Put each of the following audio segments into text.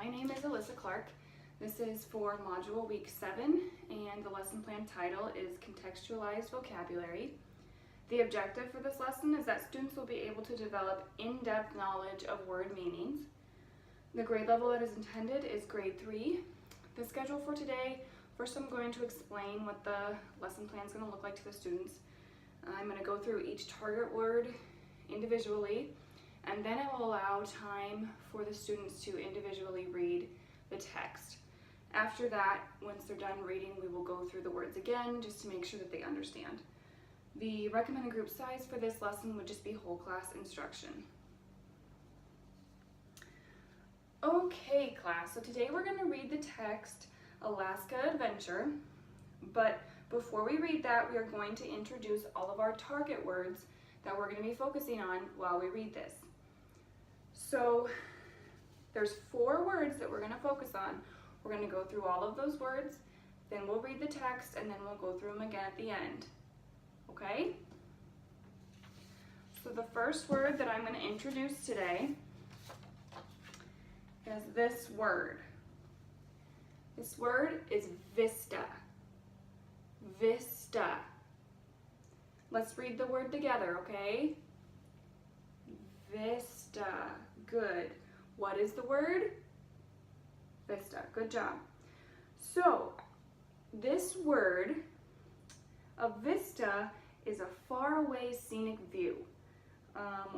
My name is Alyssa Clark. This is for Module Week 7, and the lesson plan title is Contextualized Vocabulary. The objective for this lesson is that students will be able to develop in-depth knowledge of word meanings. The grade level that is intended is grade 3. The schedule for today, first I'm going to explain what the lesson plan is going to look like to the students. I'm going to go through each target word individually, and then it will allow time for the students to individually read the text. After that, once they're done reading, we will go through the words again just to make sure that they understand. The recommended group size for this lesson would just be whole class instruction. Okay, class, so today we're going to read the text Alaska Adventure, but before we read that, we are going to introduce all of our target words that we're going to be focusing on while we read this. So there's 4 words that we're going to focus on. We're going to go through all of those words, then we'll read the text, and then we'll go through them again at the end. Okay? So the first word that I'm going to introduce today is this word. This word is vista. Vista. Let's read the word together, okay? Vista. Good. What is the word? Vista. Good job. So, this word, a vista, is a faraway scenic view,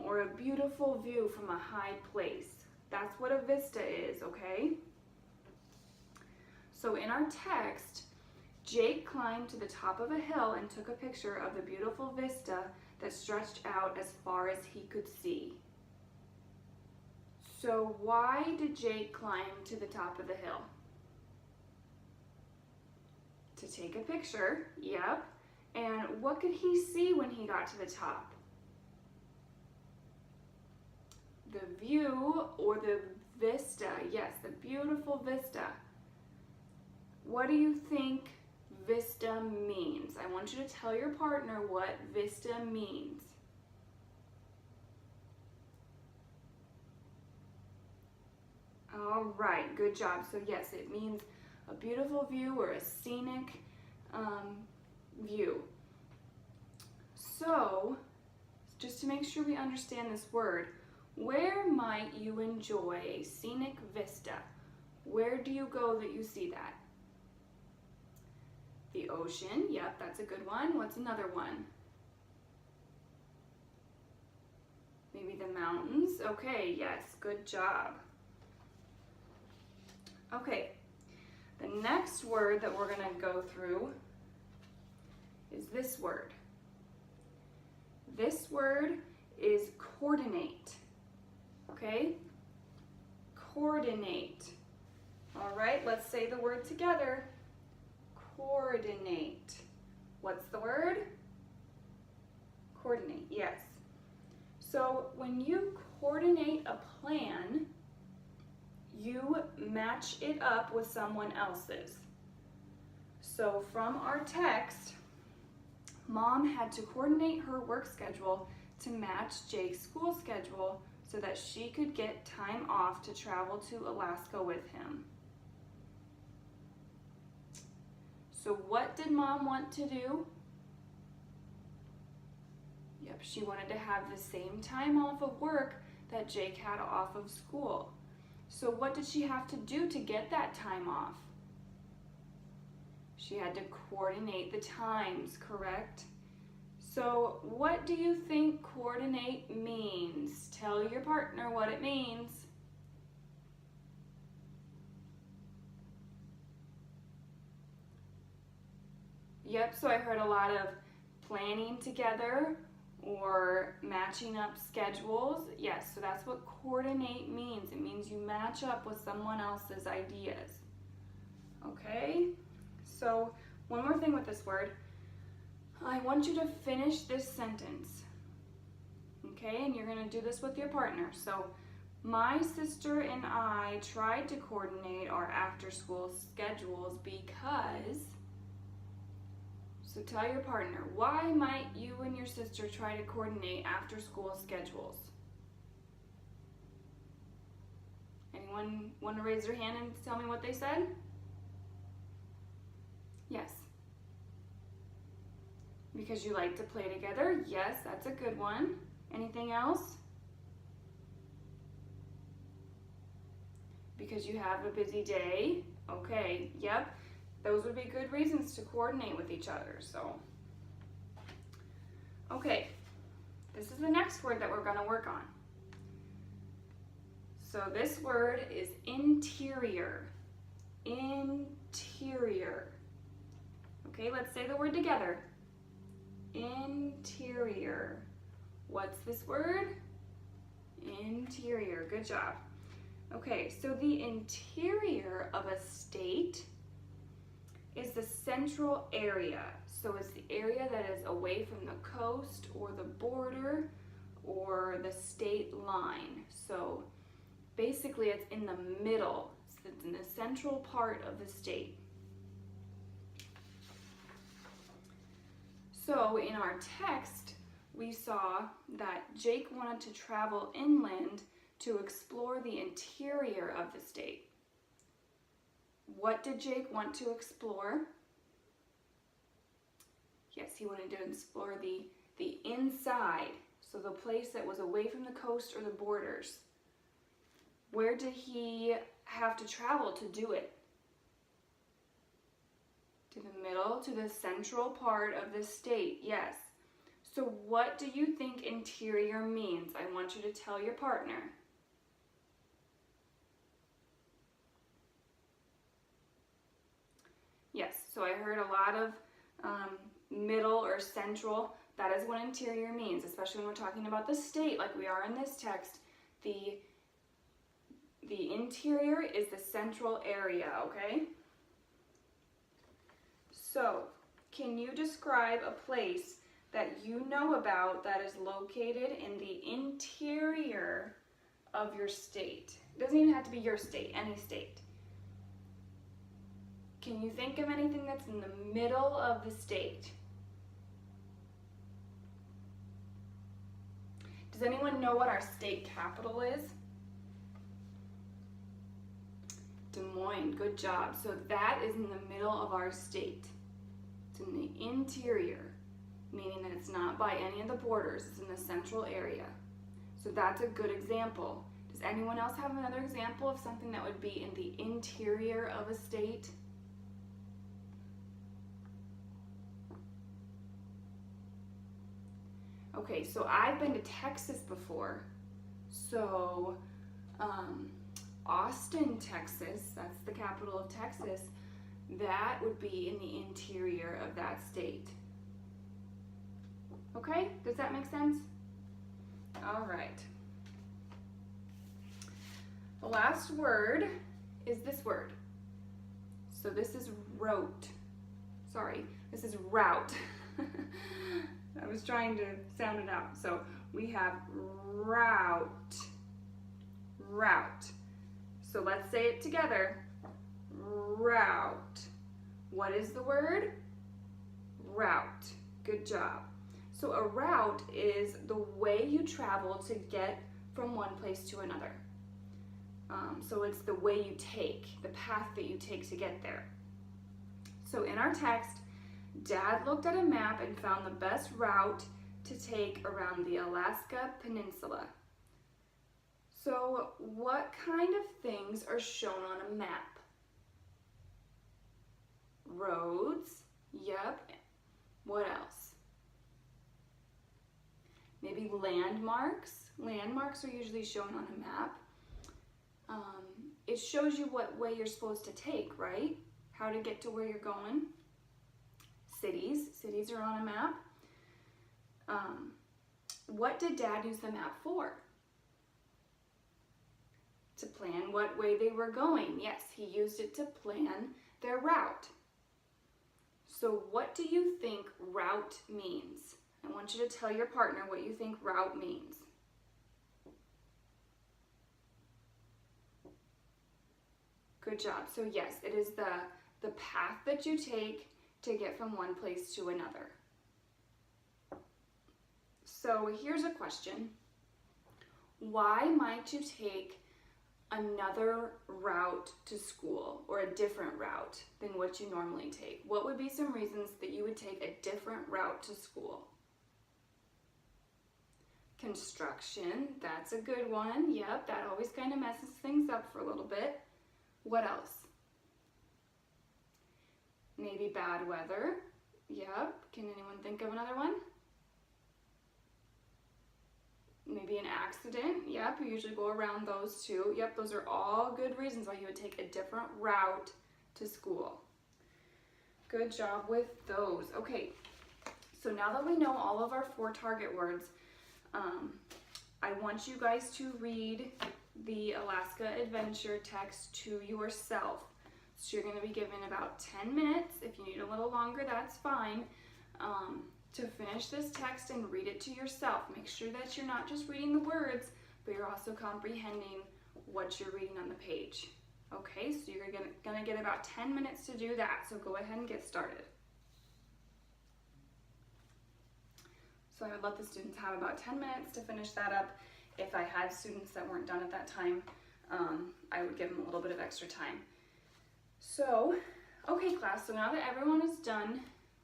or a beautiful view from a high place. That's what a vista is, okay? So in our text, Jake climbed to the top of a hill and took a picture of the beautiful vista that stretched out as far as he could see. So why did Jake climb to the top of the hill? To take a picture, yep. And what could he see when he got to the top? The view, or the vista, yes, the beautiful vista. What do you think vista means? I want you to tell your partner what vista means. All right, good job. So yes, it means a beautiful view or a scenic view. So, just to make sure we understand this word, where might you enjoy a scenic vista? Where do you go that you see that? The ocean, yep, that's a good one. What's another one? Maybe the mountains. Okay, yes, good job. Okay, the next word that we're going to go through is this word. This word is coordinate. Okay? Coordinate. All right, let's say the word together. Coordinate. What's the word? Coordinate, yes. So when you coordinate a plan, you match it up with someone else's. So from our text, Mom had to coordinate her work schedule to match Jake's school schedule so that she could get time off to travel to Alaska with him. So what did Mom want to do? Yep, she wanted to have the same time off of work that Jake had off of school. So what did she have to do to get that time off? She had to coordinate the times, correct? So what do you think coordinate means? Tell your partner what it means. Yep, so I heard a lot of planning together or matching up schedules. Yes, so that's what coordinate means. It means you match up with someone else's ideas. Okay, so one more thing with this word. I want you to finish this sentence. Okay, and you're going to do this with your partner. So, my sister and I tried to coordinate our after-school schedules because... So tell your partner, why might you and your sister try to coordinate after-school schedules? Anyone want to raise their hand and tell me what they said? Yes. Because you like to play together? Yes, that's a good one. Anything else? Because you have a busy day? Okay, yep. Those would be good reasons to coordinate with each other, so. Okay, this is the next word that we're gonna work on. So this word is interior. Interior. Okay, let's say the word together. Interior. What's this word? Interior, good job. Okay, so the interior of a state is the central area. So it's the area that is away from the coast or the border or the state line. So basically it's in the middle. It's in the central part of the state. So in our text, we saw that Jake wanted to travel inland to explore the interior of the state. What did Jake want to explore? Yes, he wanted to explore the inside, so the place that was away from the coast or the borders. Where did he have to travel to do it? To the middle, to the central part of the state, yes. So what do you think interior means? I want you to tell your partner. Yes, so I heard a lot of middle or central. That is what interior means, especially when we're talking about the state like we are in this text. The interior is the central area, okay? So, can you describe a place that you know about that is located in the interior of your state? It doesn't even have to be your state, any state. Can you think of anything that's in the middle of the state? Does anyone know what our state capital is? Des Moines, good job. So that is in the middle of our state. It's in the interior, meaning that it's not by any of the borders. It's in the central area. So that's a good example. Does anyone else have another example of something that would be in the interior of a state? Okay, so I've been to Texas before. So Austin, Texas, that's the capital of Texas, that would be in the interior of that state. Okay, does that make sense? All right. The last word is this word. So this is route. Sorry, this is route. I was trying to sound it out. So we have route. Route. So let's say it together. Route. What is the word? Route. Good job. So a route is the way you travel to get from one place to another. So it's the way you take, the path that you take to get there. So in our text, Dad looked at a map and found the best route to take around the Alaska Peninsula. So what kind of things are shown on a map? Roads, yep. What else? Maybe landmarks. Landmarks are usually shown on a map. It shows you what way you're supposed to take, right? How to get to where you're going. Cities. Cities are on a map. What did Dad use the map for? To plan what way they were going. Yes, he used it to plan their route. So what do you think route means? I want you to tell your partner what you think route means. Good job. So yes, it is the path that you take to get from one place to another. So here's a question. Why might you take another route to school or a different route than what you normally take? What would be some reasons that you would take a different route to school? Construction, that's a good one. Yep, that always kind of messes things up for a little bit. What else? Maybe bad weather. Yep, can anyone think of another one? Maybe an accident. Yep, we usually go around those too. Yep, those are all good reasons why you would take a different route to school. Good job with those. Okay, so now that we know all of our 4 target words, I want you guys to read the Alaska Adventure text to yourself. So you're going to be given about 10 minutes. If you need a little longer, that's fine. To finish this text and read it to yourself. Make sure that you're not just reading the words, but you're also comprehending what you're reading on the page. Okay, so you're gonna get about 10 minutes to do that, so go ahead and get started. So I would let the students have about 10 minutes to finish that up. If I had students that weren't done at that time, I would give them a little bit of extra time. So, okay class, so now that everyone is done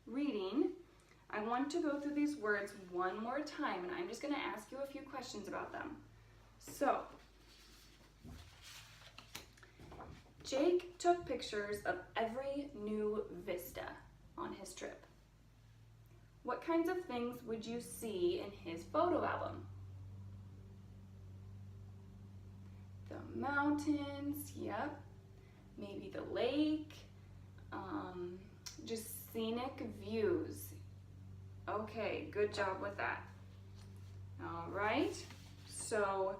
reading, I want to go through these words one more time, and I'm just going to ask you a few questions about them. So, Jake took pictures of every new vista on his trip. What kinds of things would you see in his photo album? The mountains, yep. Maybe the lake, just scenic views. Okay, good job with that. All right, so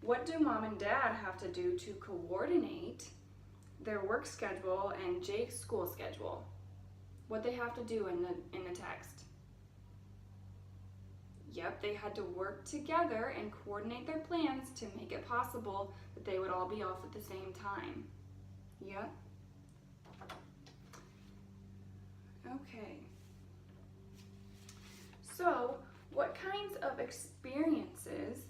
what do mom and dad have to do to coordinate their work schedule and Jake's school schedule? What they have to do in the text? Yep, they had to work together and coordinate their plans to make it possible that they would all be off at the same time. Yep. Okay. So, what kinds of experiences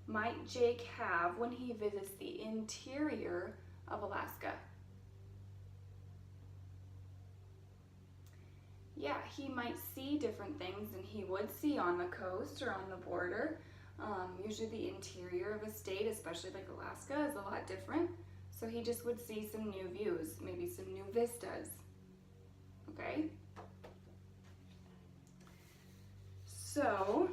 might Jake have when he visits the interior of Alaska? Yeah, he might see different things than he would see on the coast or on the border. Usually the interior of a state, especially like Alaska, is a lot different. So he just would see some new views, maybe some new vistas. Okay? So,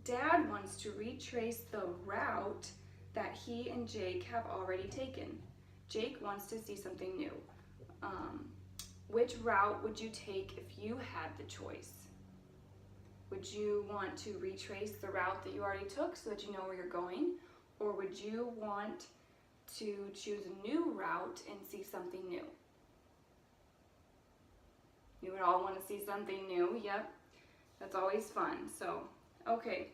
Dad wants to retrace the route that he and Jake have already taken. Jake wants to see something new. Which route would you take if you had the choice? Would you want to retrace the route that you already took so that you know where you're going? Or would you want to choose a new route and see something new? You would all want to see something new, yep. That's always fun. So, okay,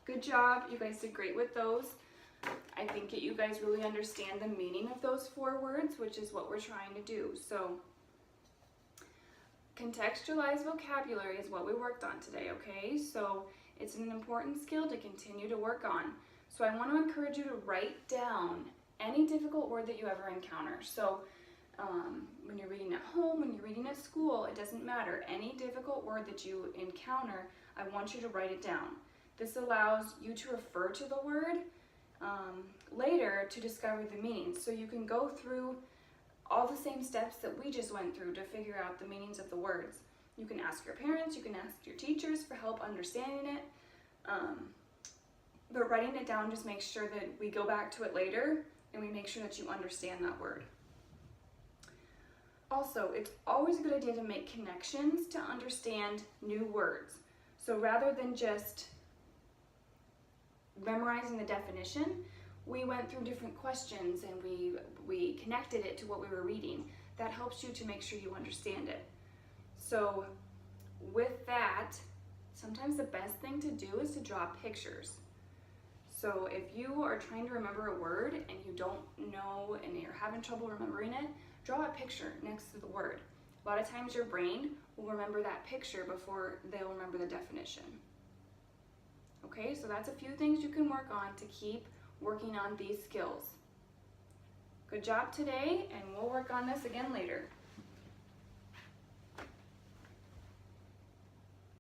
good job. You guys did great with those. I think that you guys really understand the meaning of those 4 words, which is what we're trying to do. So, contextualized vocabulary is what we worked on today, okay? So, it's an important skill to continue to work on. So, I want to encourage you to write down any difficult word that you ever encounter. So, when you're reading at home, when you're reading at school, it doesn't matter. Any difficult word that you encounter, I want you to write it down. This allows you to refer to the word later to discover the meaning. So you can go through all the same steps that we just went through to figure out the meanings of the words. You can ask your parents, you can ask your teachers for help understanding it. But writing it down just makes sure that we go back to it later and we make sure that you understand that word. Also, it's always a good idea to make connections to understand new words. So rather than just memorizing the definition, we went through different questions and we connected it to what we were reading. That helps you to make sure you understand it. So with that, sometimes the best thing to do is to draw pictures. So if you are trying to remember a word and you don't know and you're having trouble remembering it, draw a picture next to the word. A lot of times your brain will remember that picture before they'll remember the definition. Okay, so that's a few things you can work on to keep working on these skills. Good job today, and we'll work on this again later.